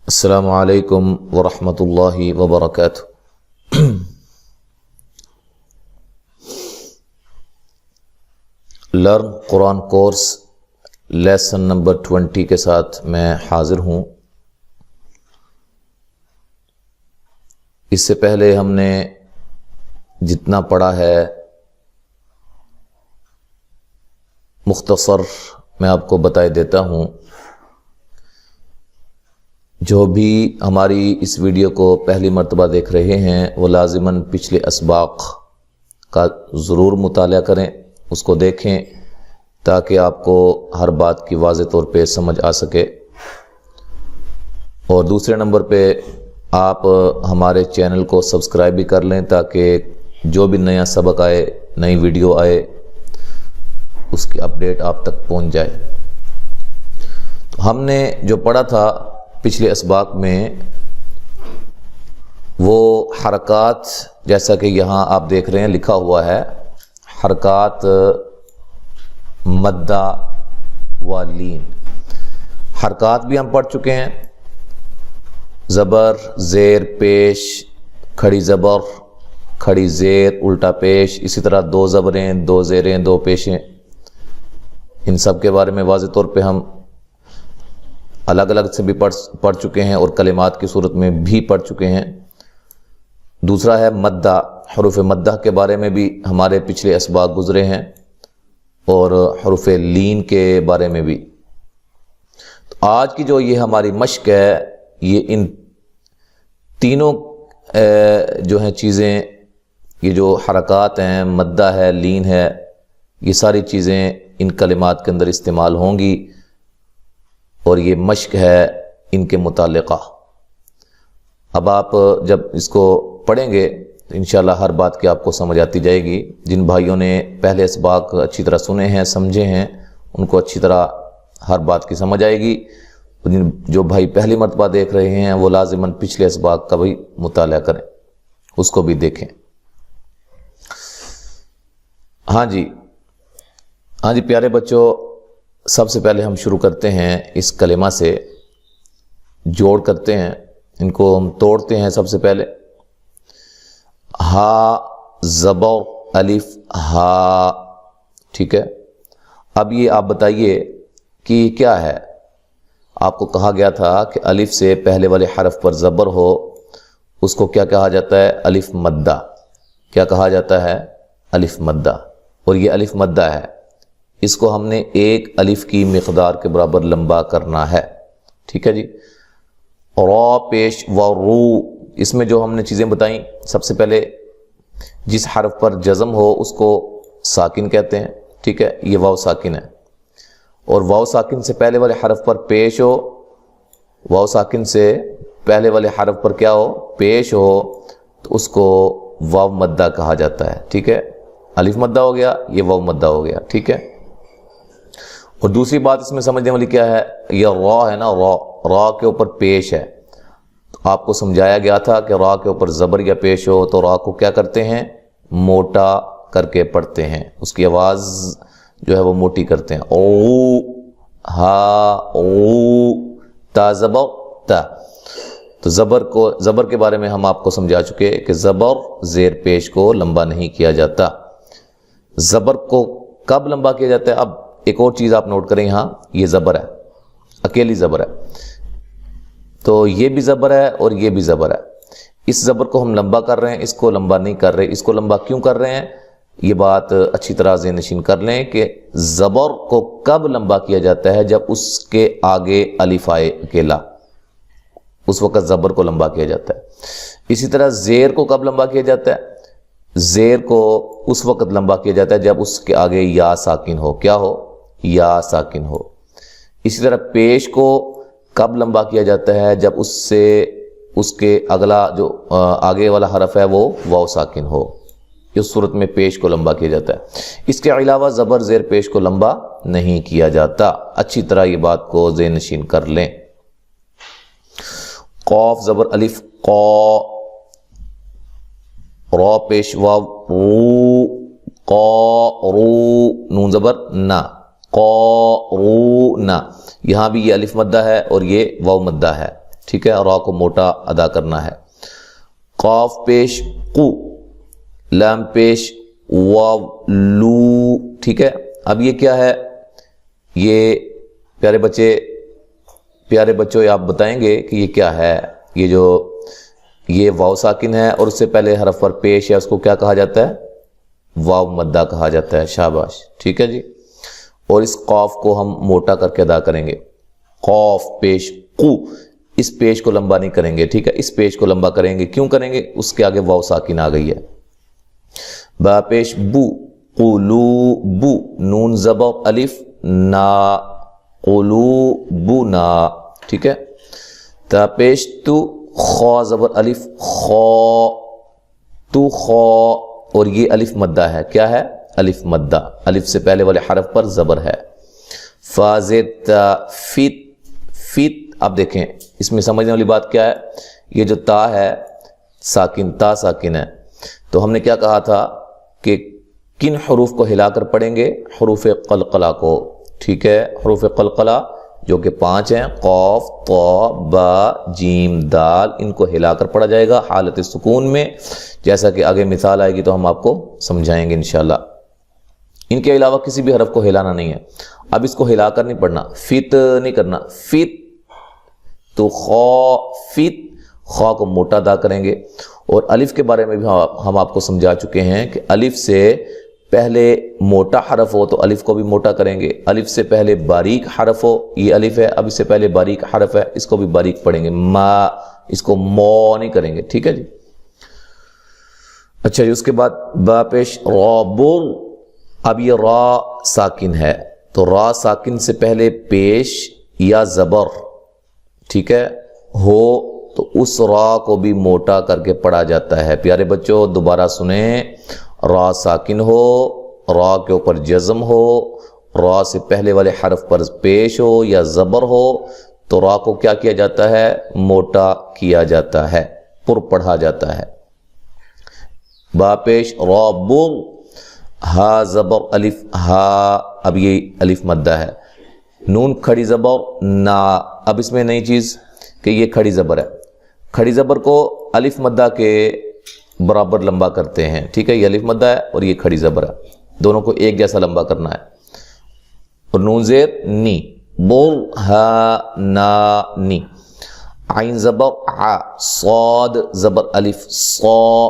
السلام علیکم ورحمۃ اللہ وبرکاتہ۔ لرن قرآن کورس لیسن نمبر 20 کے ساتھ میں حاضر ہوں۔ اس سے پہلے ہم نے جتنا پڑھا ہے مختصر میں آپ کو بتائے دیتا ہوں۔ جو بھی ہماری اس ویڈیو کو پہلی مرتبہ دیکھ رہے ہیں وہ لازماً پچھلے اسباق کا ضرور مطالعہ کریں، اس کو دیکھیں تاکہ آپ کو ہر بات کی واضح طور پہ سمجھ آ سکے۔ اور دوسرے نمبر پہ آپ ہمارے چینل کو سبسکرائب بھی کر لیں تاکہ جو بھی نیا سبق آئے، نئی ویڈیو آئے، اس کی اپڈیٹ آپ تک پہنچ جائے۔ تو ہم نے جو پڑھا تھا پچھلے اسباق میں وہ حرکات، جیسا کہ یہاں آپ دیکھ رہے ہیں لکھا ہوا ہے، حرکات مدہ و لین۔ حرکات بھی ہم پڑھ چکے ہیں، زبر، زیر، پیش، کھڑی زبر، کھڑی زیر، الٹا پیش، اسی طرح دو زبریں، دو زیریں، دو پیشیں، ان سب کے بارے میں واضح طور پہ ہم الگ الگ سے بھی پڑھ چکے ہیں اور کلمات کی صورت میں بھی پڑھ چکے ہیں۔ دوسرا ہے مدہ، حروف مدہ کے بارے میں بھی ہمارے پچھلے اسباق گزرے ہیں، اور حروف لین کے بارے میں بھی۔ تو آج کی جو یہ ہماری مشق ہے، یہ ان تینوں جو ہیں چیزیں، یہ جو حرکات ہیں، مدہ ہے، لین ہے، یہ ساری چیزیں ان کلمات کے اندر استعمال ہوں گی، اور یہ مشق ہے ان کے متعلقہ۔ اب آپ جب اس کو پڑھیں گے تو انشاءاللہ ہر بات کی آپ کو سمجھ آتی جائے گی۔ جن بھائیوں نے پہلے اسباق اچھی طرح سنے ہیں، سمجھے ہیں، ان کو اچھی طرح ہر بات کی سمجھ آئے گی۔ جو بھائی پہلی مرتبہ دیکھ رہے ہیں وہ لازماً پچھلے اسباق کا بھی مطالعہ کریں، اس کو بھی دیکھیں۔ ہاں جی پیارے بچوں، سب سے پہلے ہم شروع کرتے ہیں اس کلمہ سے، جوڑ کرتے ہیں، ان کو ہم توڑتے ہیں۔ سب سے پہلے ہا زبر الف ہا، ٹھیک ہے۔ اب یہ آپ بتائیے کہ کیا ہے۔ آپ کو کہا گیا تھا کہ الف سے پہلے والے حرف پر زبر ہو، اس کو کیا کہا جاتا ہے؟ الف مدہ۔ کیا کہا جاتا ہے؟ الف مدہ۔ اور یہ الف مدہ ہے، اس کو ہم نے ایک الف کی مقدار کے برابر لمبا کرنا ہے، ٹھیک ہے جی۔ را پیش و رو، اس میں جو ہم نے چیزیں بتائیں، سب سے پہلے جس حرف پر جزم ہو اس کو ساکن کہتے ہیں، ٹھیک ہے، یہ واو ساکن ہے۔ اور واو ساکن سے پہلے والے حرف پر پیش ہو، واو ساکن سے پہلے والے حرف پر کیا ہو؟ پیش ہو، تو اس کو واو مدہ کہا جاتا ہے، ٹھیک ہے۔ الف مدہ ہو گیا، یہ واو مدہ ہو گیا، ٹھیک ہے۔ اور دوسری بات اس میں سمجھنے والی کیا ہے؟ یہ را ہے نا، را کے اوپر پیش ہے، تو آپ کو سمجھایا گیا تھا کہ را کے اوپر زبر یا پیش ہو تو را کو کیا کرتے ہیں؟ موٹا کر کے پڑھتے ہیں، اس کی آواز جو ہے وہ موٹی کرتے ہیں۔ او ہا او تا زبر تا۔ تو زبر کے بارے میں ہم آپ کو سمجھا چکے کہ زبر زیر پیش کو لمبا نہیں کیا جاتا۔ زبر کو کب لمبا کیا جاتا ہے؟ اب ایک اور چیز آپ نوٹ کریں، یہاں یہ زبر ہے، اکیلی زبر ہے، تو یہ بھی زبر ہے اور یہ بھی زبر ہے۔ اس زبر کو ہم لمبا کر رہے ہیں، اس کو لمبا نہیں کر رہے۔ اس کو لمبا کیوں کر رہے ہیں؟ یہ بات اچھی طرح ذہن نشین کر لیں کہ زبر کو کب لمبا کیا جاتا ہے؟ جب اس کے آگے الف آئے اکیلا، اس وقت زبر کو لمبا کیا جاتا ہے۔ اسی طرح زیر کو کب لمبا کیا جاتا ہے؟ زیر کو اس وقت لمبا کیا جاتا ہے جب اس کے آگے یا ساکن ہو۔ کیا ہو؟ یا ساکن ہو۔ اسی طرح پیش کو کب لمبا کیا جاتا ہے؟ جب اس کے اگلا جو آگے والا حرف ہے وہ واو ساکن ہو، اس صورت میں پیش کو لمبا کیا جاتا ہے۔ اس کے علاوہ زبر زیر پیش کو لمبا نہیں کیا جاتا۔ اچھی طرح یہ بات کو ذہن نشین کر لیں۔ قاف زبر الف قا، را پیش واو رو، قا رو، نون زبر نا، قا رو نا۔ یہاں بھی یہ الف مدہ ہے اور یہ واو مدہ ہے، ٹھیک ہے، را کو موٹا ادا کرنا ہے. قاف پیش قو، لام پیش واو لو. ٹھیک ہے، اب یہ کیا ہے؟ یہ پیارے بچوں آپ بتائیں گے کہ یہ کیا ہے؟ یہ واو ساکن ہے اور اس سے پہلے حرف پر پیش ہے، اس کو کیا کہا جاتا ہے؟ واو مدہ کہا جاتا ہے. شاباش. ٹھیک ہے جی. اور اس قاف کو ہم موٹا کر کے ادا کریں گے. قاف پیش قو، اس پیش کو لمبا نہیں کریں گے. ٹھیک ہے، اس پیش کو لمبا کریں گے. کیوں کریں گے؟ اس کے آگے واو ساکن آ گئی ہے. با پیش بو، قلوب، نون زبر الف نا، قلوبنا. ٹھیک ہے. تا پیش تو، خا زبر الف خا، تو خا، اور یہ الف مدہ ہے. کیا ہے؟ الف مدہ. الف سے پہلے والے حرف پر زبر ہے. فا زیر تا فت، فت. اب دیکھیں اس میں سمجھنے والی بات کیا ہے؟ یہ جو تا ہے ساکن، تا ساکن ہے، تو ہم نے کیا کہا تھا کہ کن حروف کو ہلا کر پڑھیں گے؟ حروف قلقلہ کو. ٹھیک ہے، حروف قلقلہ جو کہ 5 ہیں، قاف، طا، با، جیم، دال، ان کو ہلا کر پڑھا جائے گا حالت سکون میں، جیسا کہ آگے مثال آئے گی تو ہم آپ کو سمجھائیں گے انشاءاللہ. ان کے علاوہ کسی بھی حرف کو ہلانا نہیں ہے. اب اس کو ہلا کر نہیں پڑھنا، فت نہیں کرنا، فت تو خا فت، خا کو موٹا ادا کریں گے. اور الف کے بارے میں بھی ہم آپ کو سمجھا چکے ہیں کہ الف سے پہلے موٹا حرف ہو تو الف کو بھی موٹا کریں گے. الف سے پہلے باریک حرف ہو، یہ الف ہے، اب اس سے پہلے باریک حرف ہے، اس کو بھی باریک پڑھیں گے. ما، اس کو مو نہیں کریں گے. ٹھیک ہے جی. اچھا جی، اس کے بعد با پیش را بر. اب یہ را ساکن ہے تو را ساکن سے پہلے پیش یا زبر، ٹھیک ہے، ہو تو اس را کو بھی موٹا کر کے پڑھا جاتا ہے. پیارے بچوں دوبارہ سنیں، را ساکن ہو، را کے اوپر جزم ہو، را سے پہلے والے حرف پر پیش ہو یا زبر ہو تو را کو کیا کیا جاتا ہے؟ موٹا کیا جاتا ہے، پر پڑھا جاتا ہے. با پیش را بر، ہا زبر الف ہا، اب یہ الف مدہ ہے. نون کھڑی زبر نا. اب اس میں نئی چیز کہ یہ کھڑی زبر ہے. کھڑی زبر کو الف مدہ کے برابر لمبا کرتے ہیں. ٹھیک ہے، یہ الف مدہ ہے اور یہ کھڑی زبر ہے، دونوں کو ایک جیسا لمبا کرنا ہے. اور نون زیر نی، بر ہا نا نی. عین زبر ع، صاد زبر الف صا،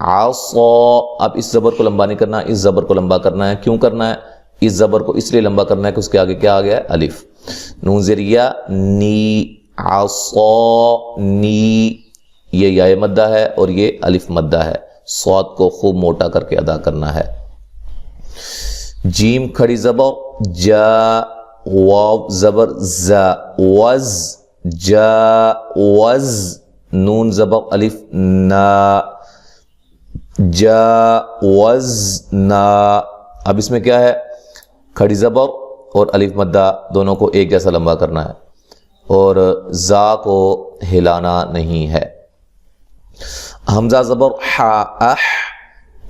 عصا. اب اس زبر کو لمبا نہیں کرنا، اس زبر کو لمبا کرنا ہے. کیوں کرنا ہے؟ اس زبر کو اس لیے لمبا کرنا ہے کہ اس کے آگے کیا آ گیا ہے؟ الف. نون زیر یا نی، عصا نی، یہ یا مدہ ہے اور یہ الف مدہ ہے. صاد کو خوب موٹا کر کے ادا کرنا ہے. جیم کھڑی زبر جا، واو زبر زا، وز جا وز. نون زبر الف نا، جا وز نا. اب اس میں کیا ہے؟ کھڑی زبر اور الف مدہ دونوں کو ایک جیسا لمبا کرنا ہے اور زا کو ہلانا نہیں ہے. حمزہ زبر حا اح،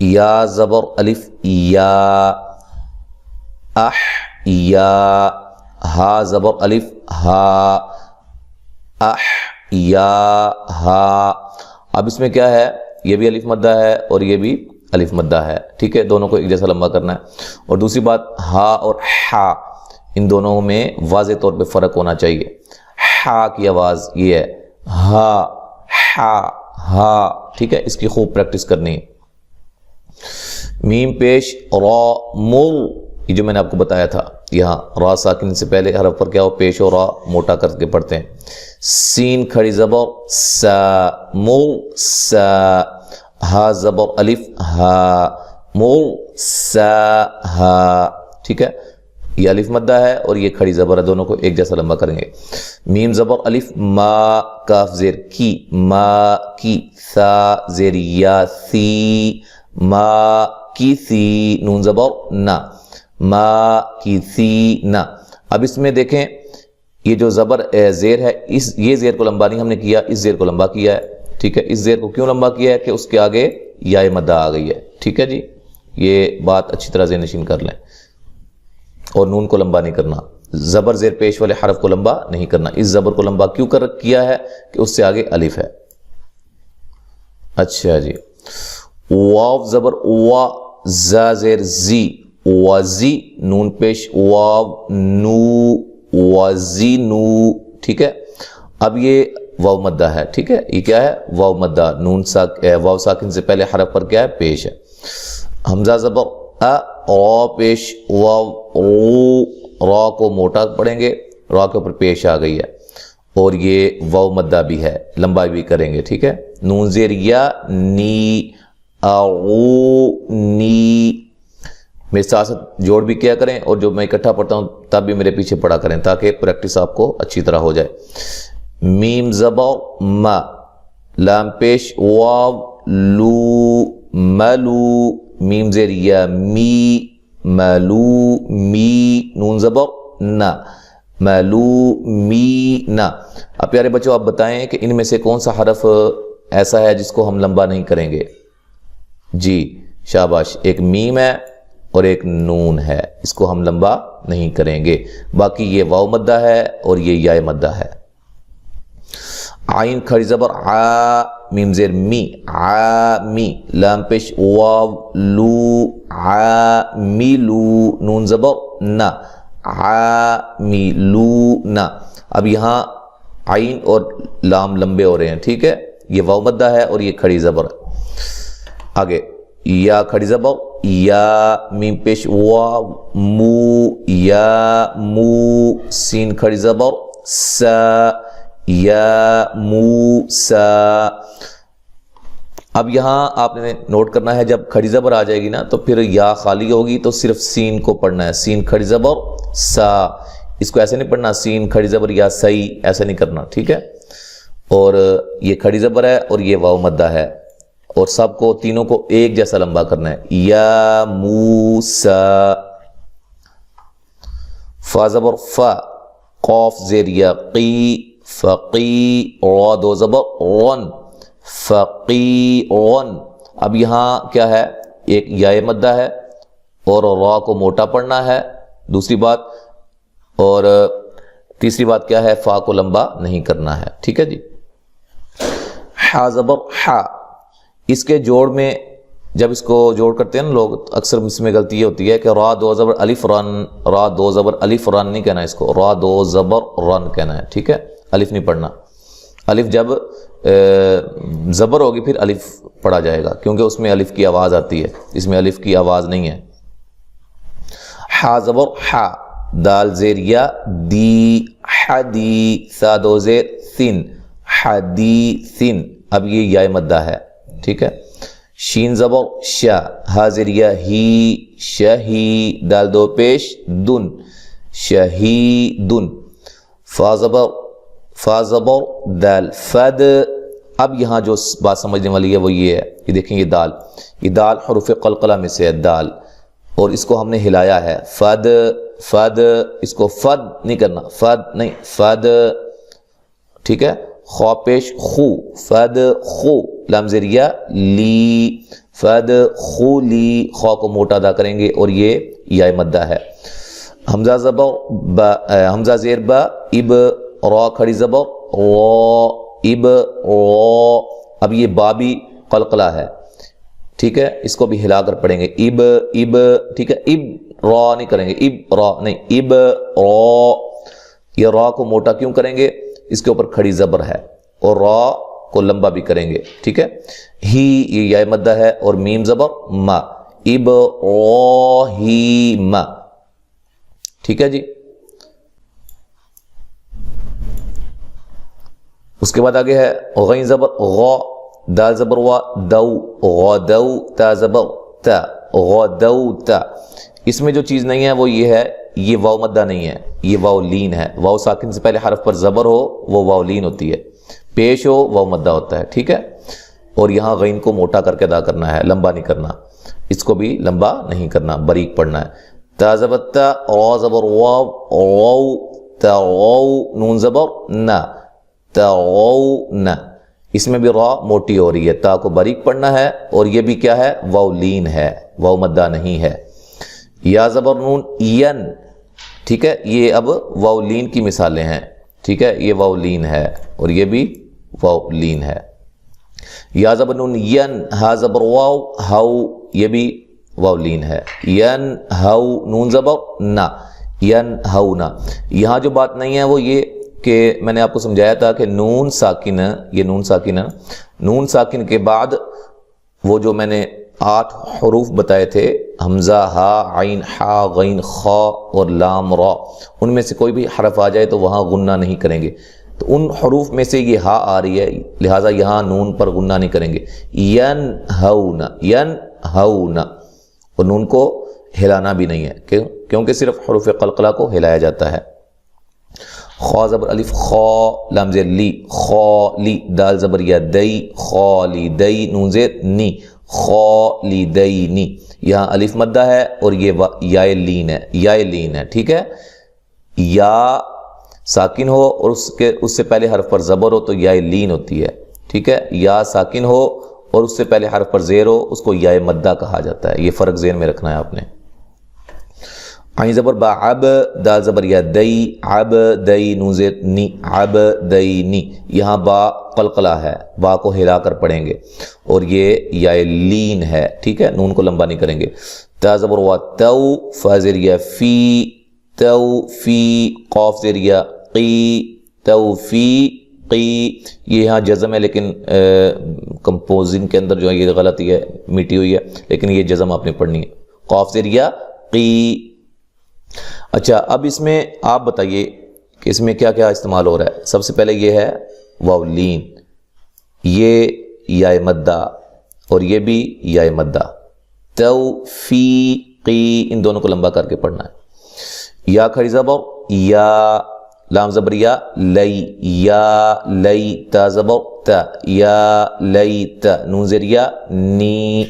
یا زبر الف یا اح یا، ہا زبر الف ہا اح یا ہا. اب اس میں کیا ہے؟ یہ بھی الف مدہ ہے اور یہ بھی الف مدہ ہے. ٹھیک ہے، دونوں کو ایک جیسا لمبا کرنا ہے. اور دوسری بات، ہا اور حا ان دونوں میں واضح طور پہ فرق ہونا چاہیے. ہا کی آواز یہ ہے، ہا ہا ہا. ٹھیک ہے، اس کی خوب پریکٹس کرنی ہے. میم پیش را مر، یہ جو میں نے آپ کو بتایا تھا، یہاں را ساکن سے پہلے حرف پر کیا ہو؟ پیش ہو، را موٹا کر کے پڑھتے ہیں. سین کھڑی زبر سا، مر سا. ہا زبر الف ہا، مر سا ہا. ٹھیک ہے، یہ الف مدہ ہے اور یہ کھڑی زبر ہے، دونوں کو ایک جیسا لمبا کریں گے. میم زبر الف ما، کاف زیر کی، ما کی. ثا زیر یا سی، ما کی سی. نون زبر نا، ما کی سی نا. اب اس میں دیکھیں یہ جو زبر زیر ہے، یہ زیر کو لمبا نہیں ہم نے کیا، اس زیر کو لمبا کیا ہے. ٹھیک ہے، اس زیر کو کیوں لمبا کیا ہے؟ کہ اس کے آگے یا مدہ آ گئی ہے. ٹھیک ہے جی، یہ بات اچھی طرح سے نشین کر لیں. اور نون کو لمبا نہیں کرنا. زبر زیر پیش والے حرف کو لمبا نہیں کرنا. اس زبر کو لمبا کیوں کیا ہے کہ اس سے آگے الف ہے. اچھا جی, واو زبر وا, زا زیر زی, وزی, نون پیش واو نو, وزی نو. ٹھیک ہے, اب یہ واو مدہ ہے. ٹھیک ہے, یہ کیا ہے, واو مدہ. نون واو ساکن سے پہلے حرف پر کیا ہے, پیش ہے. حمزہ زبر ا, را پیش واو رو, را کو موٹا پڑھیں گے, را کے اوپر پیش آ گئی ہے, اور یہ واو مدہ بھی ہے, لمبا بھی کریں گے. ٹھیک ہے, نون زیر یا نی, اعو نی. میرے ساتھ ساتھ جوڑ بھی کیا کریں, اور جو میں اکٹھا پڑھتا ہوں تب بھی میرے پیچھے پڑھا کریں تاکہ پریکٹس آپ کو اچھی طرح ہو جائے. میم زبر ما, لام پیش واو لو, ملو, میم زیر یا می, ملو می, نون زبر نا, ملو می نا. اب پیارے بچوں آپ بتائیں کہ ان میں سے کون سا حرف ایسا ہے جس کو ہم لمبا نہیں کریں گے؟ جی شاباش, ایک میم ہے اور ایک نون ہے, اس کو ہم لمبا نہیں کریں گے. باقی یہ واو مدہ ہے اور یہ یا مدہ ہے. عین کھڑی زبر آ, میم زیر می, آ می, لام پیش واو لو, آ می لو, نون زبر نا, آ می لو نا. اب یہاں عین اور لام لمبے ہو رہے ہیں. ٹھیک ہے, یہ واو مدہ ہے اور یہ کھڑی زبر ہے. آگے یا کھڑی زبر یا, میم پیش واو مو, یا مو, سین کھڑی زبر سا, یا مو سا. اب یہاں آپ نے نوٹ کرنا ہے جب کھڑی زبر آ جائے گی نا تو پھر یا خالی ہوگی تو صرف سین کو پڑھنا ہے. سین کھڑی زبر سا, اس کو ایسے نہیں پڑھنا سین کھڑی زبر یا سئی, ایسے نہیں کرنا. ٹھیک ہے, اور یہ کھڑی زبر ہے اور یہ واو مدہ ہے, اور سب کو تینوں کو ایک جیسا لمبا کرنا ہے. یا موسیٰ. فا زبر فا, قاف زیر یا قی, فقی, را دو زبر رن, فقیرن. اب یہاں کیا ہے, ایک یا مدہ ہے اور را کو موٹا پڑھنا ہے, دوسری بات, اور تیسری بات کیا ہے, فا کو لمبا نہیں کرنا ہے. ٹھیک ہے جی. حا زبر حا, اس کے جوڑ میں جب اس کو جوڑ کرتے ہیں نا لوگ, اکثر اس میں غلطی یہ ہوتی ہے کہ را دو زبر الف رن, را دو زبر الف رن نہیں کہنا, اس کو را دو زبر رن کہنا ہے. ٹھیک ہے, الف نہیں پڑھنا. الف جب زبر ہوگی پھر الف پڑھا جائے گا, کیونکہ اس میں الف کی آواز آتی ہے, اس میں الف کی آواز نہیں ہے. حا زبر حا, دال زیر یا دی, حدی, سا دو زیر سن, حدیثن. اب یہ یا مدہ ہے. ٹھیک ہے, شین زبر شا, ہا زیر یا ہی, شہی, دال دو پیش دن, شہیدن. فا زبر دال فد. اب یہاں جو بات سمجھنے والی ہے وہ یہ ہے, یہ دیکھیں یہ دال حروف قلقلہ میں سے ہے دال, اور اس کو ہم نے ہلایا ہے. فد فد, اس کو فد نہیں کرنا, فد نہیں, فد. ٹھیک ہے, خو پیش خو, فد خو, لام زیر یا لی, فد خو لی, خو کو موٹا ادا کریں گے اور یہ یا مدہ ہے. حمزہ زبر با, حمزہ زیر با, اب, را کھڑی زبر را, اب را. اب یہ با بھی قلقلہ ہے. ٹھیک ہے, اس کو بھی ہلا کر پڑھیں گے, اب اب. ٹھیک ہے, اب را نہیں کریں گے, اب را نہیں, اب را. یہ را کو موٹا کیوں کریں گے, اس کے اوپر کھڑی زبر ہے, اور را کو لمبا بھی کریں گے. ٹھیک ہے, ہی یہ یا مدہ ہے, اور میم زبر ما, ابراہیم. ٹھیک ہے جی. اس کے بعد آگے ہے غین زبر غا, دال زبر وا, دو, غدو, تا زبر تا, غدوتا. اس میں جو چیز نہیں ہے وہ یہ ہے, یہ واو مدہ نہیں ہے, یہ واو لین ہے. واو ساکن سے پہلے حرف پر زبر ہو وہ واو لین ہوتی ہے, پیش ہو واو مدہ ہوتا ہے. ٹھیک ہے, اور یہاں غین کو موٹا کر کے ادا کرنا ہے, لمبا نہیں کرنا, اس کو بھی لمبا نہیں کرنا, باریک پڑھنا ہے. تا زبر تا, را زبر واو, رو, تا رو, نون زبر نا, تا رو نا. اس میں بھی را موٹی ہو رہی ہے, تا کو باریک پڑھنا ہے, اور یہ بھی کیا ہے, واو لین ہے, واو مدہ نہیں ہے. یا زبر نون ین. ٹھیک ہے، یہ اب واو لین کی مثالیں ہیں، ٹھیک ہے، یہ واو لین ہے اور یہ بھی واو لین ہے۔ یا زبر نون ین، ہا زبر واو ہاؤ، یہ بھی واو لین ہے۔ ین ہاؤ، نون زبر نا، ین ہاؤ نا۔ یہاں جو بات نہیں ہے وہ یہ کہ میں نے آپ کو سمجھایا تھا کہ نون ساکن، یہ نون ساکن، نون ساکن کے بعد وہ جو میں نے 8 حروف بتائے تھے، حمزہ، ہا، عین، حا، غین، خا اور لام، را، ان میں سے کوئی بھی حرف آ جائے تو وہاں غنہ نہیں کریں گے، تو ان حروف میں سے یہ ہا آ رہی ہے، لہٰذا یہاں نون پر غنہ نہیں کریں گے۔ ین ہون، ین ہون، اور نون کو ہلانا بھی نہیں ہے، کیونکہ صرف حروف قلقلہ کو ہلایا جاتا ہے۔ خا زبر الف خا، لام زیر لی، خالی، دال زبر یا دئی، خالدی، نون زیر نی، خالدینی۔ یہاں الف مدہ ہے اور یہ یا لین ہے، یا لین ہے، ٹھیک ہے۔ یا ساکن ہو اور اس سے پہلے حرف پر زبر ہو تو یا لین ہوتی ہے، ٹھیک ہے۔ یا ساکن ہو اور اس سے پہلے حرف پر زیر ہو اس کو یا مدہ کہا جاتا ہے، یہ فرق ذہن میں رکھنا ہے آپ نے۔ عین زبر با، عب، دال زبر یا دئی، عب دئی، نون زیر نی، عب دئی نی۔ یہاں با قلقلہ ہے، با کو ہلا کر پڑھیں گے اور یہ یا لین ہے، ٹھیک ہے، نون کو لمبا نہیں کریں گے۔ تا زبر وا تو، فا زیر یا فی، تو فی، قاف زیر یا قی، تو فی قی۔ یہ یہاں جزم ہے لیکن کمپوزنگ کے اندر جو ہے یہ غلطی ہے، میٹی ہوئی ہے، لیکن یہ جزم آپ نے پڑھنی ہے، قاف زیر یا قی۔ اچھا، اب اس میں آپ بتائیے کہ اس میں کیا کیا استعمال ہو رہا ہے۔ سب سے پہلے یہ ہے واو لین، یہ یا مدہ اور یہ بھی یا مدہ، توفیقی، ان دونوں کو لمبا کر کے پڑھنا ہے۔ یا کھڑی زبر یا، لام زبر یا لئی، یا لئی، تا زبر تا، یا لئی تا، نون زیر یا نی،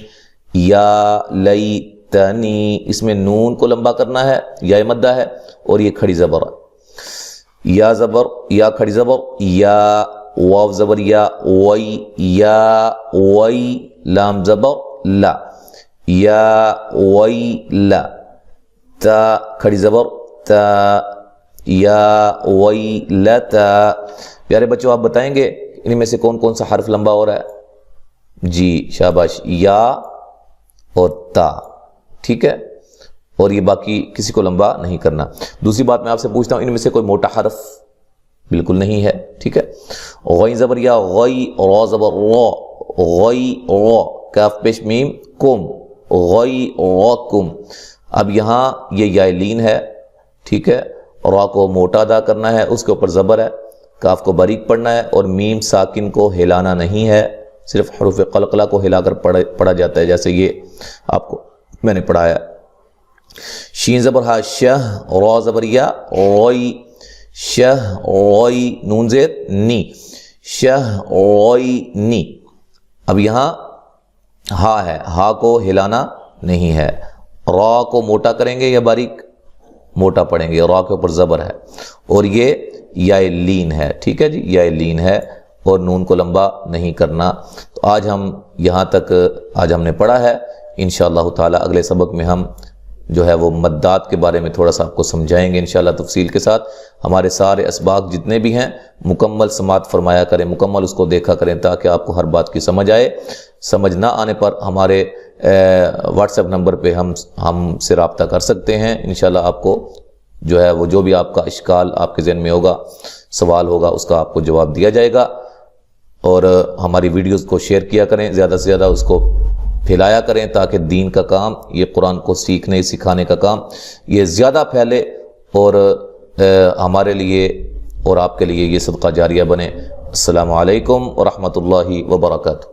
یا لئی تنی۔ اس میں نون کو لمبا کرنا ہے، یا مدہ ہے اور یہ کھڑی زبر ہے۔ یا زبر، یا کھڑی زبر یا، واو زبر یا وئی، یا وئی، لام زبر لا، یا وئی لا، تا کھڑی زبر تا، یا وئی لتا۔ پیارے بچوں، آپ بتائیں گے ان میں سے کون کون سا حرف لمبا ہو رہا ہے؟ جی شاباش، یا اور تا، ٹھیک ہے، اور یہ باقی کسی کو لمبا نہیں کرنا۔ دوسری بات میں آپ سے پوچھتا ہوں، ان میں سے کوئی موٹا حرف؟ بالکل نہیں ہے، ٹھیک ہے۔ غین زبر یا غی، را زبر را، غی را، کاف پیش میم کم، غی راکم۔ اب یہاں یہ یا لین ہے، ٹھیک ہے، را کو موٹا ادا کرنا ہے، اس کے اوپر زبر ہے، کاف کو باریک پڑھنا ہے اور میم ساکن کو ہلانا نہیں ہے، صرف حروف قلقلہ کو ہلا کر پڑھا جاتا ہے، جیسے یہ آپ کو میں نے پڑھایا۔ شین زبر ہا، شہ، را زبر یا روئی، شہ روئی، نون زیر نی، شہ روئی نی۔ اب یہاں ہا ہے، ہا کو ہلانا نہیں ہے، را کو موٹا کریں گے یا باریک؟ موٹا پڑھیں گے، را کے اوپر زبر ہے اور یہ یا لین ہے، ٹھیک ہے جی، یا لین ہے اور نون کو لمبا نہیں کرنا۔ تو آج ہم یہاں تک ہم نے پڑھا ہے۔ انشاءاللہ تعالی اگلے سبق میں ہم جو ہے وہ مدات کے بارے میں تھوڑا سا آپ کو سمجھائیں گے انشاءاللہ تفصیل کے ساتھ۔ ہمارے سارے اسباق جتنے بھی ہیں مکمل سماعت فرمایا کریں، مکمل اس کو دیکھا کریں تاکہ آپ کو ہر بات کی سمجھ آئے۔ سمجھ نہ آنے پر ہمارے واٹس ایپ نمبر پہ ہم سے رابطہ کر سکتے ہیں۔ انشاءاللہ آپ کو جو ہے وہ جو بھی آپ کا اشکال آپ کے ذہن میں ہوگا، سوال ہوگا، اس کا آپ کو جواب دیا جائے گا۔ اور ہماری ویڈیوز کو شیئر کیا کریں، زیادہ سے زیادہ اس کو پھیلایا کریں تاکہ دین کا کام، یہ قرآن کو سیکھنے سکھانے کا کام یہ زیادہ پھیلے اور ہمارے لیے اور آپ کے لیے یہ صدقہ جاریہ بنے۔ السلام علیکم ورحمۃ اللہ وبرکاتہ۔